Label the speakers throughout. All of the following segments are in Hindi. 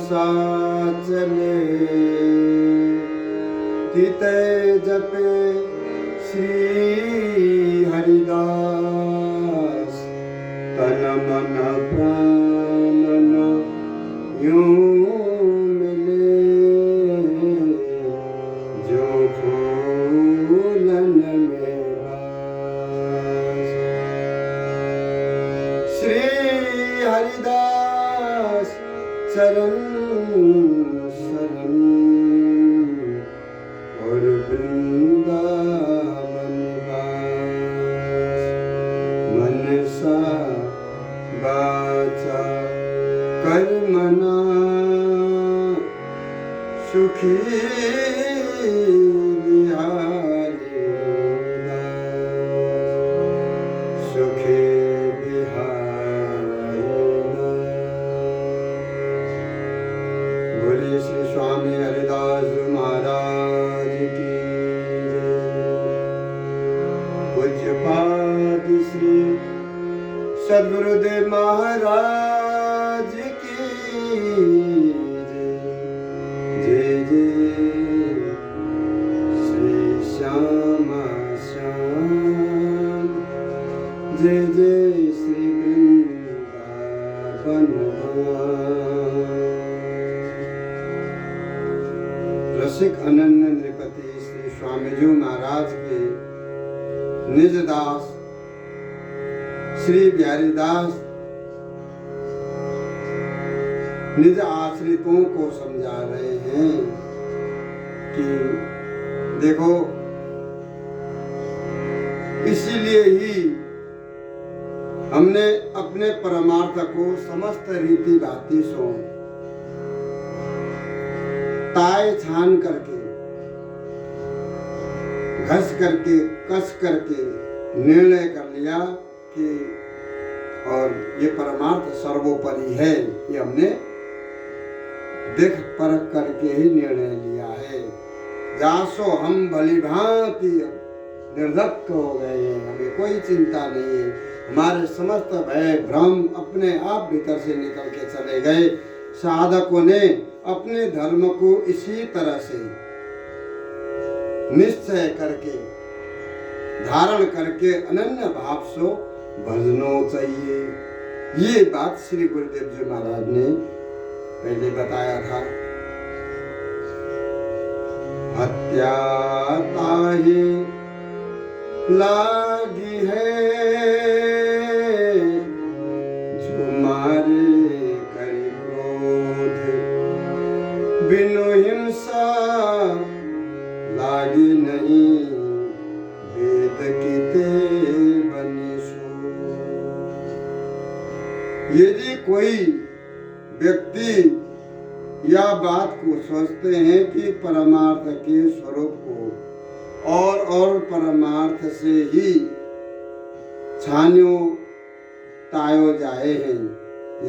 Speaker 1: सा चले तिते जपे श्री हरिदास तन मन प्राणन यूं मिले जो फूलन में भास। श्री हरिदास चरण शरण और वृंदावन वास। मनसा वाचा कर्मणा सुखी बिहारी दास। सुखी बिहारी दास। बोलिए श्री स्वामी हरिदास महाराज की जय। पूज्यपाद श्री सद्गुरुदेव महाराज की जय। जय जय श्री श्यामा श्याम। जय जय श्री वृंदावन धाम। रसिक अनन्य नृपति श्री स्वामी जी महाराज के निज दास श्री बिहारी दास निज आश्रितों को समझा रहे हैं कि देखो, इसीलिए ही हमने अपने परमार्थ को समस्त रीति भांति सो ताय छान करके, घस करके, कस करके निर्णय कर लिया कि और ये परमार्थ सर्वोपरि है। ये हमने देख परख करके ही निर्णय लिया है। जासो हम भलीभांति निर्धक्क हो गए हैं, हमें कोई चिंता नहीं है। हमारे समस्त भय भ्रम अपने आप भीतर से निकल के चले गए। साधकों ने अपने धर्म को इसी तरह से निश्चय करके धारण करके अनन्य भाव से भजनो चाहिए। ये बात श्री गुरुदेव जी महाराज ने पहले बताया था। हत्या ताहि लागी है जो मारे करि क्रोध, बिनु हिंसा लागी नहीं वेद कीते बनी सो। यदि कोई व्यक्ति या बात को सोचते हैं कि परमार्थ के स्वरूप को और परमार्थ से ही छानियो तायो जाए हैं,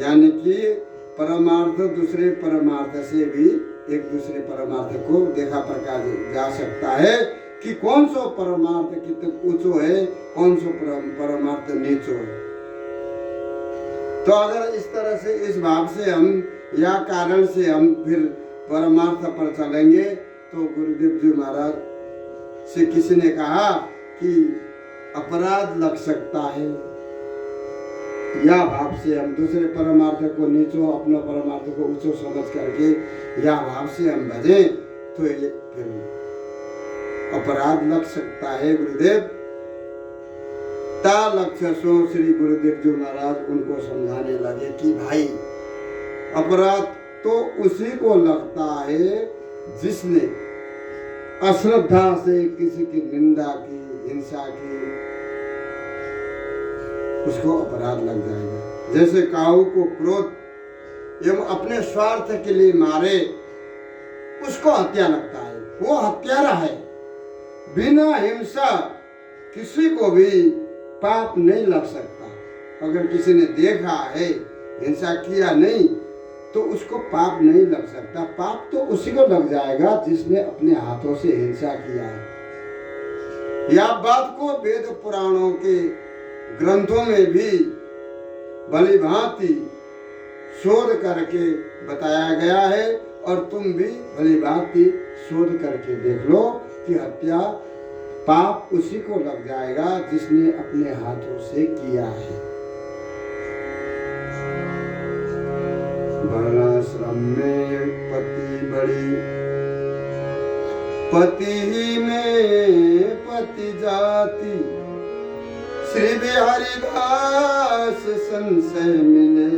Speaker 1: यानी कि परमार्थ दूसरे परमार्थ से भी एक दूसरे परमार्थ को देखा प्रकार जा सकता है कि कौन सो परमार्थ कितना ऊंचो है, कौन सो परमार्थ नीचो है। तो अगर इस तरह से इस भाव से हम या कारण से हम फिर परमार्थ पर चलेंगे तो गुरुदेव जी महाराज से किसी ने कहा कि अपराध लग सकता है। या भाव से हम दूसरे परमार्थ को नीचो, अपना परमार्थ को ऊंचो समझ करके या भाव से हम भजें तो ये फिर अपराध लग सकता है। गुरुदेव ता लक्ष्य सो श्री गुरुदेव जी महाराज उनको समझाने लगे कि भाई अपराध तो उसी को लगता है जिसने अश्रद्धा से किसी की निंदा की, हिंसा की, उसको अपराध लग जाएगा। जैसे काऊ को क्रोध एवं अपने स्वार्थ के लिए मारे उसको हत्या लगता है, वो हत्यारा है। बिना हिंसा किसी को भी पाप नहीं लग सकता। अगर किसी ने देखा है, हिंसा किया नहीं, तो उसको पाप नहीं लग सकता। पाप तो उसी को लग जाएगा जिसने अपने हाथों से हिंसा किया है। यह बात को वेद पुराणों के ग्रंथों में भी भली भांति शोध करके बताया गया है। और तुम भी भली भांति शोध करके देख लो कि हत्या पाप उसी को लग जाएगा जिसने अपने हाथों से किया है। वर्णाश्रम में पति बड़ी, पति ही में पति जाति, श्री बिहारी दास संशय मिले,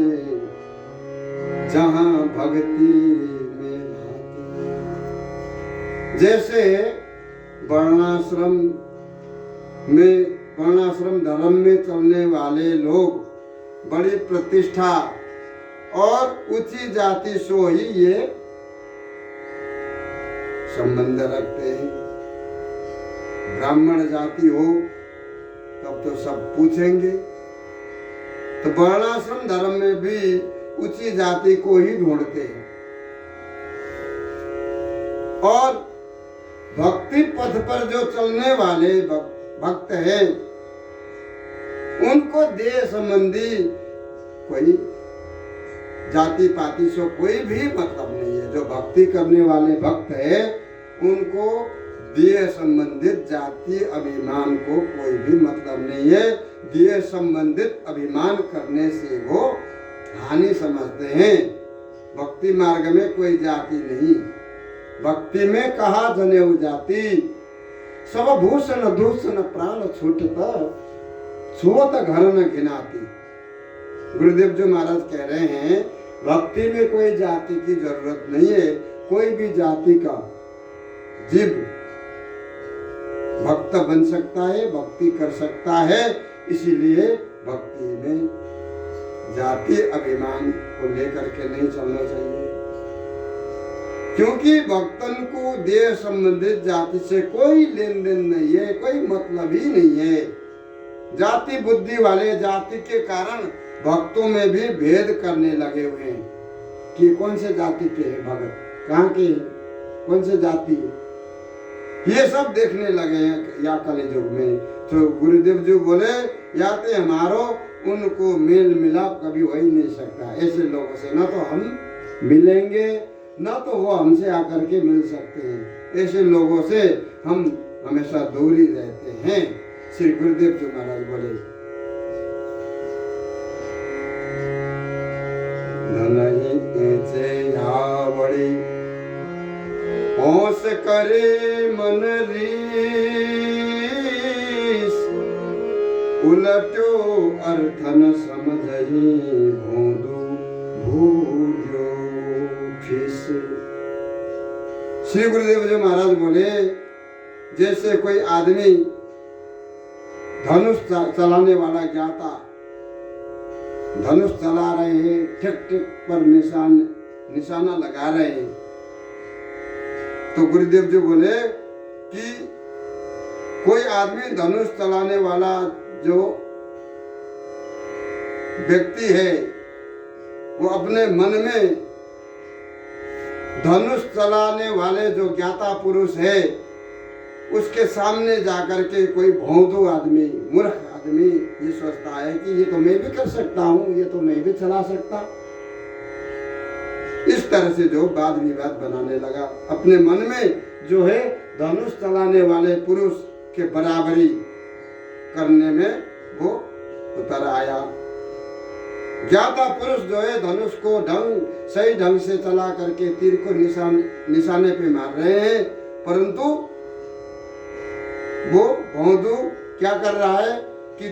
Speaker 1: जहां भक्ति में भाती। जैसे वर्णाश्रम धर्म में चलने वाले लोग बड़ी प्रतिष्ठा और ऊंची जाति सो ही ये संबंध रखते हैं। ब्राह्मण जाति हो तब तो सब पूछेंगे। तो वर्णाश्रम धर्म में भी ऊंची जाति को ही ढूंढते हैं। और भक्ति पथ पर जो चलने वाले भक्त हैं, उनको देह संबंधी कोई जाति पाति से कोई भी मतलब नहीं है। जो भक्ति करने वाले भक्त है, उनको देह संबंधित जाति अभिमान को कोई भी मतलब नहीं है। देह संबंधित अभिमान करने से वो हानि समझते हैं। भक्ति मार्ग में कोई जाति नहीं। भक्ति में कहा जनेऊ जाति, सब भूषण दूषण प्राण छूटता, छुअत घर न घिनाती। गुरुदेव जी महाराज कह रहे हैं, भक्ति में कोई जाति की जरूरत नहीं है। कोई भी जाति का जीव भक्त बन सकता है, भक्ति कर सकता है। इसीलिए भक्ति में जाति अभिमान को लेकर के नहीं चलना चाहिए, क्योंकि भक्तन को देह संबंधित जाति से कोई लेन देन नहीं है, कोई मतलब ही नहीं है। जाति बुद्धि वाले जाति के कारण भक्तों में भी भेद करने लगे हुए हैं कि कौन से जाति के है भगत, कहाँ के है, कौन से जाति है, ये सब देखने लगे हैं या कलियुग में। तो गुरुदेव जी बोले, या तो हमारो उनको मेल मिलाप कभी हो ही नहीं सकता। ऐसे लोगों से ना तो हम मिलेंगे, ना तो वो हमसे आकर के मिल सकते हैं। ऐसे लोगों से हम हमेशा दूर ही रहते हैं। श्री गुरुदेव जी महाराज बोले, नहीं बड़ी होश करे मन रीस, उलटो अर्थन समझही भोंदू भूलो फिस। श्री गुरुदेव जी महाराज बोले, जैसे कोई आदमी धनुष चलाने वाला ज्ञाता धनुष चला रहे हैं, ठीक ठीक पर निशाना लगा रहे हैं, तो गुरुदेव जी बोले कि कोई आदमी धनुष चलाने वाला जो व्यक्ति है, वो अपने मन में धनुष चलाने वाले जो ज्ञाता पुरुष है, उसके सामने जाकर के कोई भौंदू आदमी, मूर्ख आदमी ये सोचता है कि ये तो मैं भी कर सकता हूँ, ये तो मैं भी चला सकता। इस तरह से जो वाद विवाद बनाने लगा, अपने मन में जो है धनुष चलाने वाले पुरुष के बराबरी करने में वो उतर आया। ज्ञाता पुरुष जो है धनुष को सही ढंग से चला करके तीर को निशाने पे मार रहे हैं, परंतु वो भौंदू क्या कर रहा है कि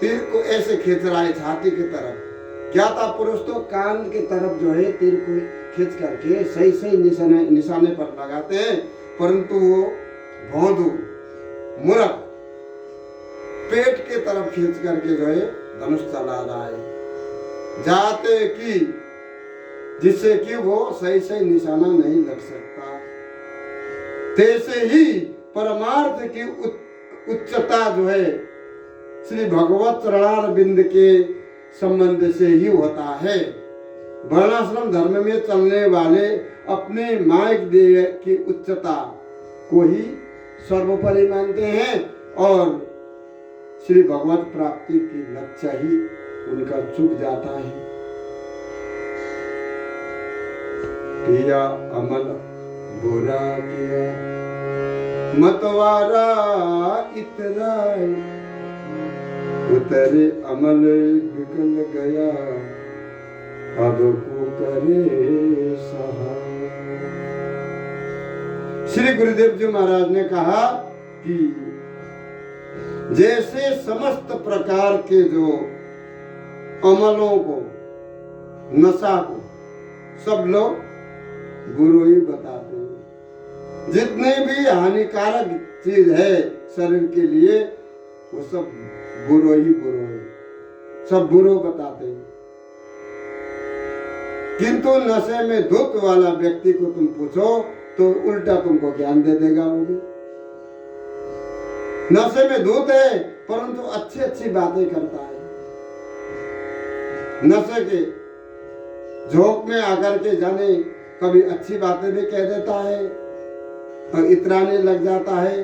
Speaker 1: तीर को ऐसे खींच रहा है छाती की तरफ। ज्ञाता पुरुष तो कान की तरफ जो है तीर को खींच करके सही सही निशाने पर लगाते हैं, परंतु वो भौंदू मूर्ख पेट के तरफ खींच करके जो है धनुष चला रहा है, जाते कि जिससे कि वो सही सही निशाना नहीं लग सकता। तैसे ही परमार्थ की उच्चता जो है श्री भगवत चरणारविंद के संबंध से ही होता है। वर्णाश्रम धर्म में चलने वाले अपने मायक देह की उच्चता को ही सर्वोपरि मानते हैं और श्री भगवत प्राप्ति की लक्ष्य ही उनका चूक जाता है। किया अमल बुरा किया, मतवारा इतराए, उतरे अमल बिगल गया, अब को करे सहाय। श्री गुरुदेव जी महाराज ने कहा कि जैसे समस्त प्रकार के जो अमलों को, नशा को सब लोग गुरु ही बताते हैं। जितने भी हानिकारक चीज है शरीर के लिए वो सब बुरो ही बुरो है, सब बुरो बताते हैं। किंतु नशे में धुत वाला व्यक्ति को तुम पूछो तो उल्टा तुमको ज्ञान दे देगा। वो भी नशे में धुत है परंतु अच्छी अच्छी बातें करता है। नशे के झोंक में आकर के जाने कभी अच्छी बातें भी कह देता है और इतराने लग जाता है।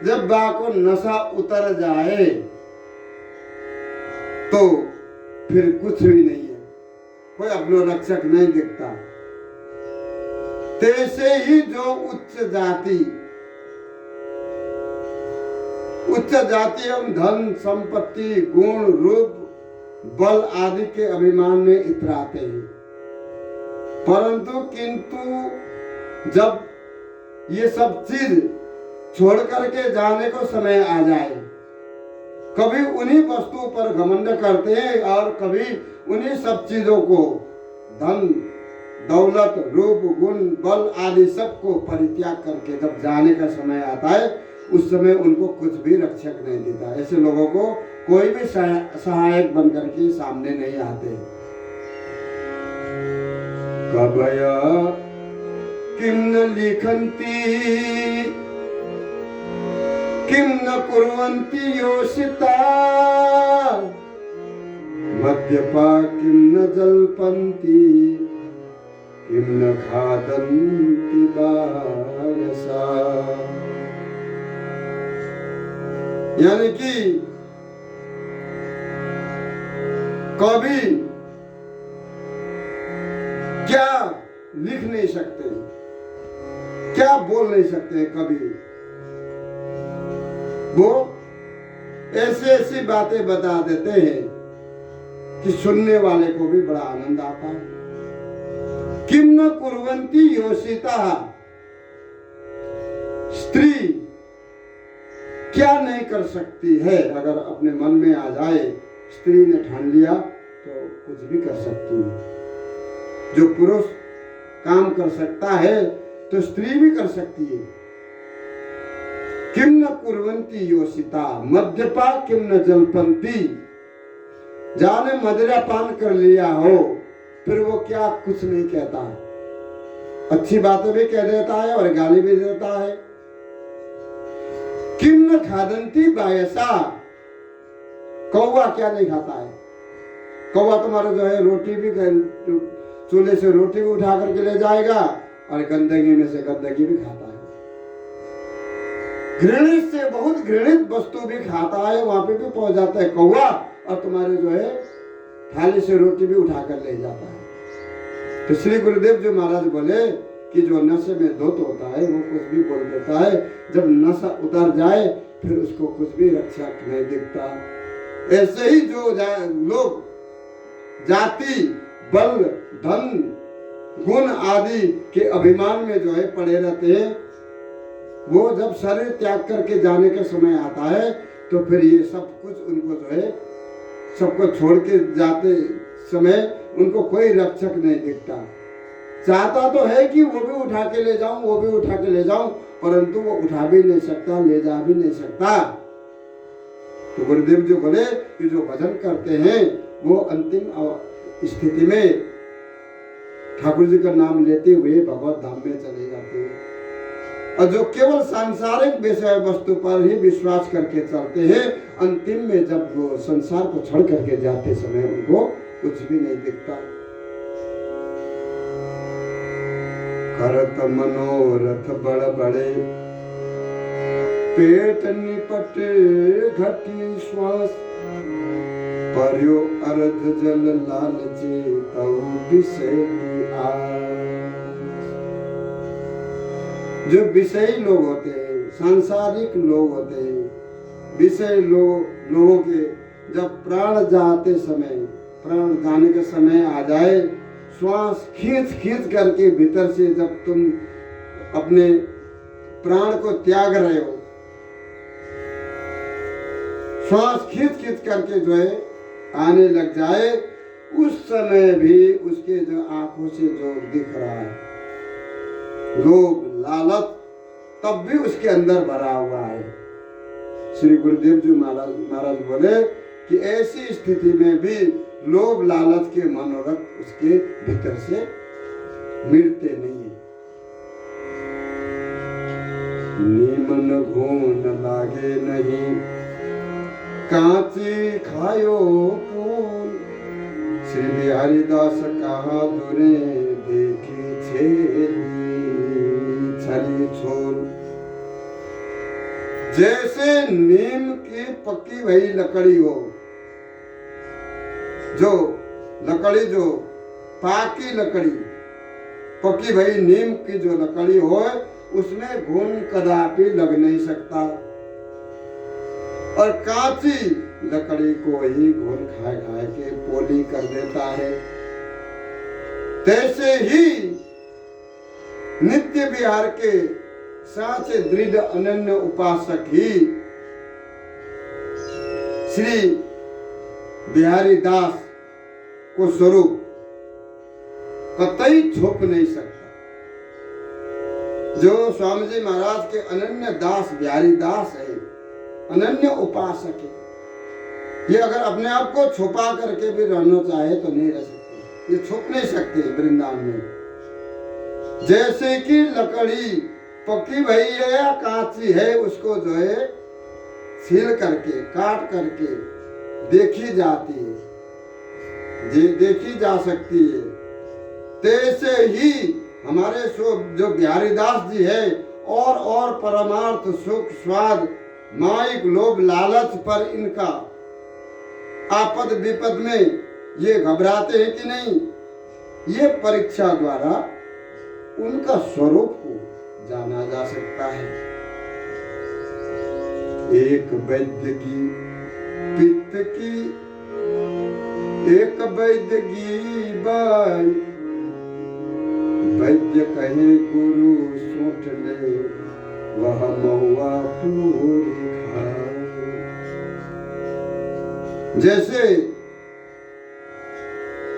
Speaker 1: जब बा को नशा उतर जाए तो फिर कुछ भी नहीं है, कोई अपना रक्षक नहीं दिखता। तैसे ही जो उच्च जाति एवं धन संपत्ति गुण रूप बल आदि के अभिमान में इतराते हैं, परंतु किंतु जब ये सब चीज छोड़ करके जाने को समय आ जाए, कभी उन्हीं वस्तुओं पर घमंड करते हैं और कभी उन्हीं सब चीजों को, धन दौलत रूप गुण बल आदि सबको परित्याग करके जब जाने का समय आता है उस समय उनको कुछ भी रक्षक नहीं देता। ऐसे लोगों को कोई भी सहायक बनकर के सामने नहीं आते। कबया किम न लिखन्ति किम न कुर्वन्ति योषिता, मद्यपा किम न जल्पन्ति किम न खादन्ति बायसा। यानी कि कभी क्या लिख नहीं सकते, क्या बोल नहीं सकते, कभी वो ऐसी ऐसी बातें बता देते हैं कि सुनने वाले को भी बड़ा आनंद आता है। किम न कुर्वन्ति योषिता, स्त्री क्या नहीं कर सकती है। अगर अपने मन में आ जाए, स्त्री ने ठान लिया तो कुछ भी कर सकती है। जो पुरुष काम कर सकता है तो स्त्री भी कर सकती है। किम न कुर्वन्ति योषिता, मद्यपा किम न जल्पन्ति, जाने मदिरा पान कर लिया हो फिर वो क्या कुछ नहीं कहता, अच्छी बातें भी कह देता है और गाली भी देता है। किम न खादन्ति बायसा, कौवा क्या नहीं खाता है। कौवा तुम्हारा जो है रोटी भी, चूल्हे से रोटी भी उठा करके ले जाएगा और गंदगी में से गंदगी भी खाता है। घृणित से बहुत घृणित वस्तु भी खाता है, वहां पे भी पहुंच जाता है कौवा और तुम्हारे जो है थाली से रोटी भी उठाकर ले जाता है। तो श्री गुरुदेव जी महाराज बोले कि जो नशे में धुत होता है वो कुछ भी बोल देता है, जब नशा उतर जाए फिर उसको कुछ भी रक्षक नहीं दिखता। ऐसे ही जो लोग जाति बल धन गुण आदि के अभिमान में जो है पड़े रहते हैं, वो जब शरीर त्याग करके जाने का समय आता है तो फिर ये सब कुछ उनको जो है सबको छोड़ के जाते समय उनको कोई रक्षक नहीं दिखता। चाहता तो है कि वो भी उठा के ले जाऊं, वो भी उठा के ले जाऊं, परंतु वो उठा भी नहीं सकता, ले जा भी नहीं सकता। तो गुरुदेव जी बोले कि जो भजन करते हैं वो अंतिम स्थिति में ठाकुर जी का नाम लेते हुए भगवत धाम में चले जाते हैं। और जो केवल सांसारिक विषय वस्तु पर ही विश्वास करके चलते हैं, अंतिम में जब वो संसार को छोड़ करके जाते समय उनको कुछ भी नहीं दिखता। करत मनोरथ बड़ बड़े, पेट निपट घटी श्वास, पर्यो अर्ध जल लालचे तऊ विषय की आस। जो विषयी लोग होते हैं, सांसारिक लोग होते हैं, विषय लोगों के जब प्राण जाने के समय आ जाए, श्वास खींच करके भीतर से जब तुम अपने प्राण को त्याग रहे हो, श्वास खींच करके जो है आने लग जाए, उस समय भी उसके जो आंखों से जो दिख रहा है लोभ लालच, तब भी उसके अंदर भरा हुआ है। श्री गुरुदेव जी महाराज बोले कि ऐसी स्थिति में भी लोभ लालच के मनोरथ उसके भीतर से मिटते नहीं है। नीमन घून लागे नहीं, कांची खायो फूल। श्री बिहारी दास कहा दुरे देखी छली छोल। जैसे नीम की पकी हुई लकड़ी हो, जो पाकी लकड़ी, पकी हुई नीम की जो लकड़ी हो, उसमें घुन कदापि लग नहीं सकता, और कांची लकड़ी को ही घुन खा के पोली कर देता है। तैसे ही नित्य विहार के साचे दृढ़ अनन्य उपासक ही श्री बिहारी दास को स्वरूप कतई छुप नहीं सकता। जो स्वामी जी महाराज के अनन्य दास बिहारी दास है, अनन्य उपासक है, ये अगर अपने आप को छुपा करके भी रहना चाहे तो नहीं रह सकते, ये छुप नहीं सकते वृंदावन में। जैसे कि लकड़ी पकी भई है या कांची है, उसको जो है छील करके काट करके देखी जाती है, देखी जा सकती है। तैसे ही हमारे जो बिहारी दास जी है, और परमार्थ सुख स्वाद माइक लोभ लालच पर इनका आपद विपद में ये घबराते हैं कि नहीं, ये परीक्षा द्वारा उनका स्वरूप को जाना जा सकता है। एक वैद्य की पित्त की, एक वैद्य की बाई, वैद्य कहे गुरु सूठ ले, वह महुआ पूरी खाए। जैसे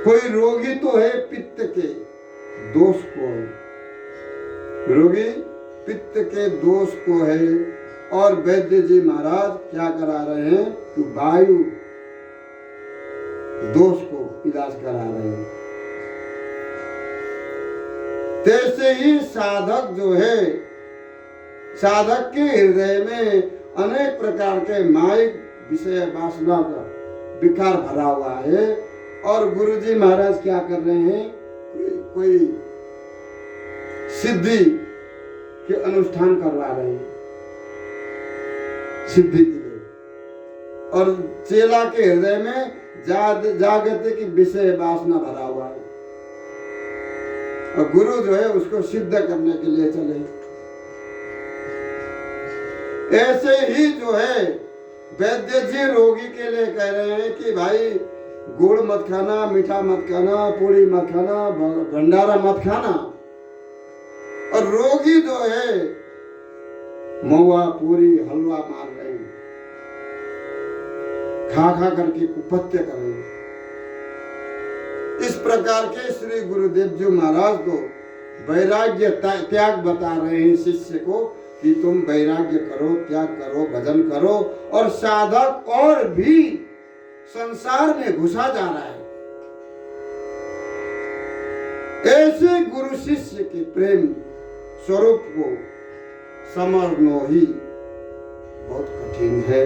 Speaker 1: कोई रोगी तो है पित्त के दोष को है, रोगी पित्त के दोष को है, और वैद्य जी महाराज क्या करा रहे हैं कि वायु दोष को इलाज करा रहे हैं। तैसे ही साधक जो है, साधक के हृदय में अनेक प्रकार के माइक विषय वासना का विकार भरा हुआ है, और गुरुजी महाराज क्या कर रहे हैं, कोई सिद्धि के अनुष्ठान करवा रहे हैं, सिद्धि के लिए, और चेला के हृदय में जागृति की विषय वासना भरा हुआ है, और गुरु जो है उसको सिद्ध करने के लिए चले। ऐसे ही जो है वैद्य जी रोगी के लिए कह रहे हैं कि भाई गुड़ मत खाना, मीठा मत खाना, पूरी मत खाना, भंडारा मत खाना, और रोगी जो है महुआ पूरी हलवा मार रहे हैं, खा करके कुपत्य कर रहे हैं। इस प्रकार के श्री गुरुदेव जी महाराज को वैराग्य त्याग बता रहे हैं शिष्य को कि तुम वैराग्य करो, त्याग करो, भजन करो, और साधक और भी संसार में घुसा जा रहा है। ऐसे गुरु शिष्य के प्रेम स्वरूप को समझना ही बहुत कठिन है।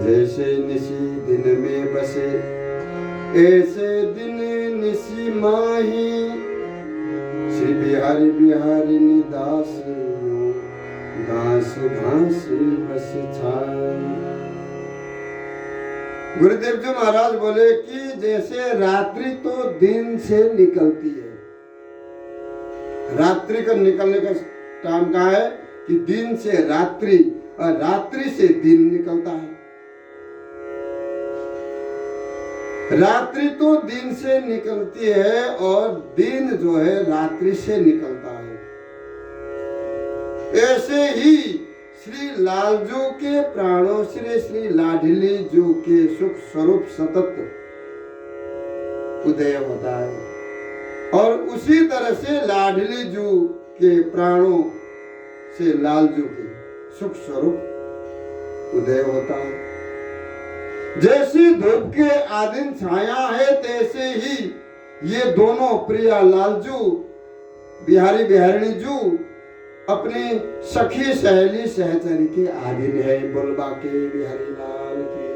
Speaker 1: जैसे निशी दिन में बसे, ऐसे दिन निशी माही, श्री बिहारी दास घास घास बस छाई। गुरुदेव जी महाराज बोले कि जैसे रात्रि तो दिन से निकलती है, रात्रि का निकलने का टाइम कहाँ है कि दिन से रात्रि और रात्रि से दिन निकलता है। रात्रि तो दिन से निकलती है और दिन जो है रात्रि से निकलता है। ऐसे ही श्री लालजू के प्राणों से श्री लाडली जू के सुख स्वरूप सतत उदय होता है और उसी तरह से लाडली जू के प्राणों से लालजू के सुख स्वरूप उदय होता है। जैसी धूप के आदिन छाया है तैसे ही ये दोनों प्रिया लालजू बिहारी बिहारिणी जू अपनी सखी सहेली सहचरी के आदिन है। बोलबा के बिहारी लाल की